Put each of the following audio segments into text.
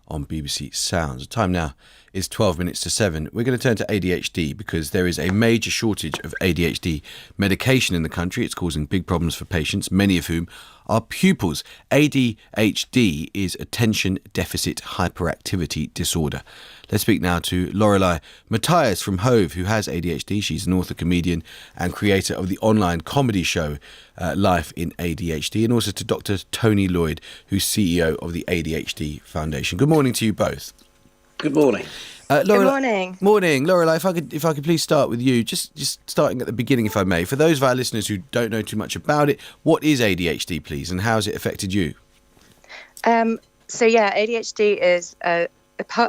on BBC Sounds. The time now is 12 minutes to 7. We're going to turn to ADHD because there is a major shortage of ADHD medication in the country. It's causing big problems for patients, many of whom are pupils. ADHD is attention deficit hyperactivity disorder. Let's speak now to Lorelei Mathias from Hove, who has ADHD. She's an author, comedian and creator of the online comedy show Life in ADHD, and also to Dr. Tony Lloyd, who's CEO of the ADHD Foundation. Good morning to you both. Good morning. Good morning. Morning, Lorelei. If I could please start with you, just starting at the beginning, if I may. For those of our listeners who don't know too much about it, what is ADHD, please, and how has it affected you? ADHD is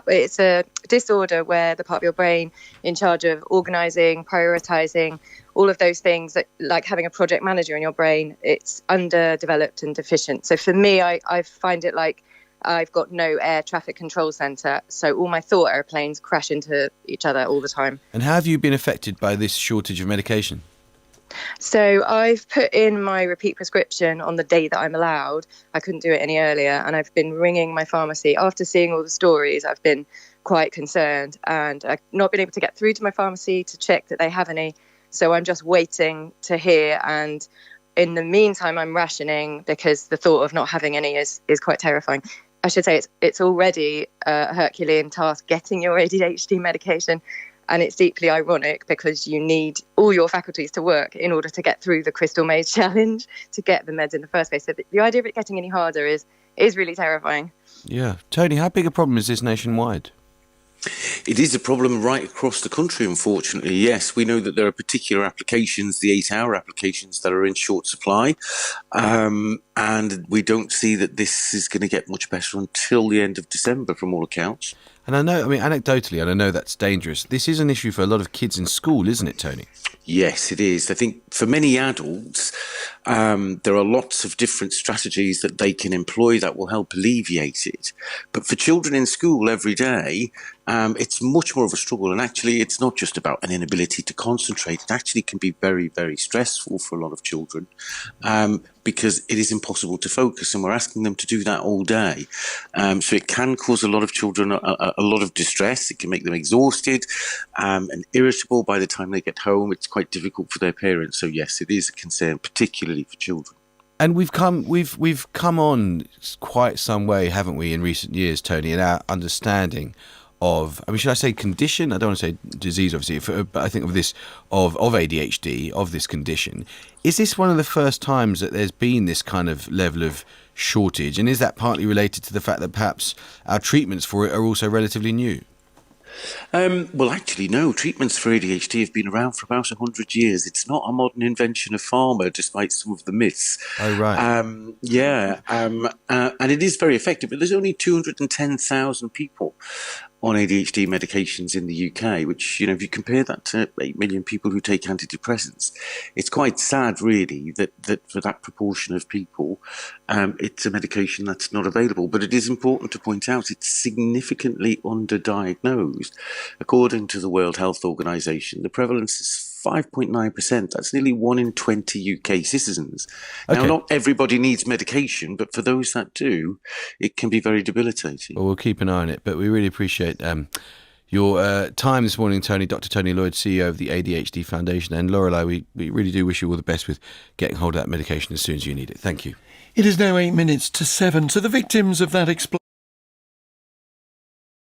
it's a disorder where the part of your brain in charge of organising, prioritising, all of those things, that, like having a project manager in your brain, it's underdeveloped and deficient. So for me, I find it like I've got no air traffic control centre, so all my thought airplanes crash into each other all the time. And how have you been affected by this shortage of medication? So I've put in my repeat prescription on the day that I'm allowed. I couldn't do it any earlier, and I've been ringing my pharmacy. After seeing all the stories, I've been quite concerned, and I've not been able to get through to my pharmacy to check that they have any. So I'm just waiting to hear, and in the meantime, I'm rationing because the thought of not having any is quite terrifying. I should say it's already a Herculean task getting your ADHD medication. And it's deeply ironic because you need all your faculties to work in order to get through the Crystal Maze Challenge to get the meds in the first place. So the idea of it getting any harder is really terrifying. Yeah. Tony, how big a problem is this nationwide? It is a problem right across the country, unfortunately. Yes, we know that there are particular applications, the 8-hour applications, that are in short supply. And we don't see that this is going to get much better until the end of December, from all accounts. And anecdotally, and I know that's dangerous, this is an issue for a lot of kids in school, isn't it, Tony? Yes, it is. I think for many adults, there are lots of different strategies that they can employ that will help alleviate it. But for children in school every day, it's much more of a struggle. And actually, it's not just about an inability to concentrate. It actually can be very, very stressful for a lot of children because it is impossible to focus. And we're asking them to do that all day. So it can cause a lot of children a lot of distress. It can make them exhausted and irritable by the time they get home. It's quite difficult for their parents. So yes, it is a concern, particularly for children. And we've come on quite some way, haven't we, in recent years, Tony, in our understanding of, should I say condition? I don't want to say disease, obviously, but I think of this, of ADHD, of this condition. Is this one of the first times that there's been this kind of level of shortage? And is that partly related to the fact that perhaps our treatments for it are also relatively new? Well, actually, no. Treatments for ADHD have been around for about 100 years. It's not a modern invention of pharma, despite some of the myths. Oh, right. And it is very effective. But there's only 210,000 people on ADHD medications in the UK, which, if you compare that to 8 million people who take antidepressants, it's quite sad, really, that for that proportion of people, it's a medication that's not available. But it is important to point out it's significantly underdiagnosed. According to the World Health Organization, the prevalence is 5.9%. That's nearly 1 in 20 UK citizens. Okay. Now, not everybody needs medication, but for those that do, it can be very debilitating. Well, we'll keep an eye on it, but we really appreciate your time this morning, Tony. Dr. Tony Lloyd, CEO of the ADHD Foundation, and Lorelei, we really do wish you all the best with getting hold of that medication as soon as you need it. Thank you. It is now 8 minutes to 7. So the victims of that explosion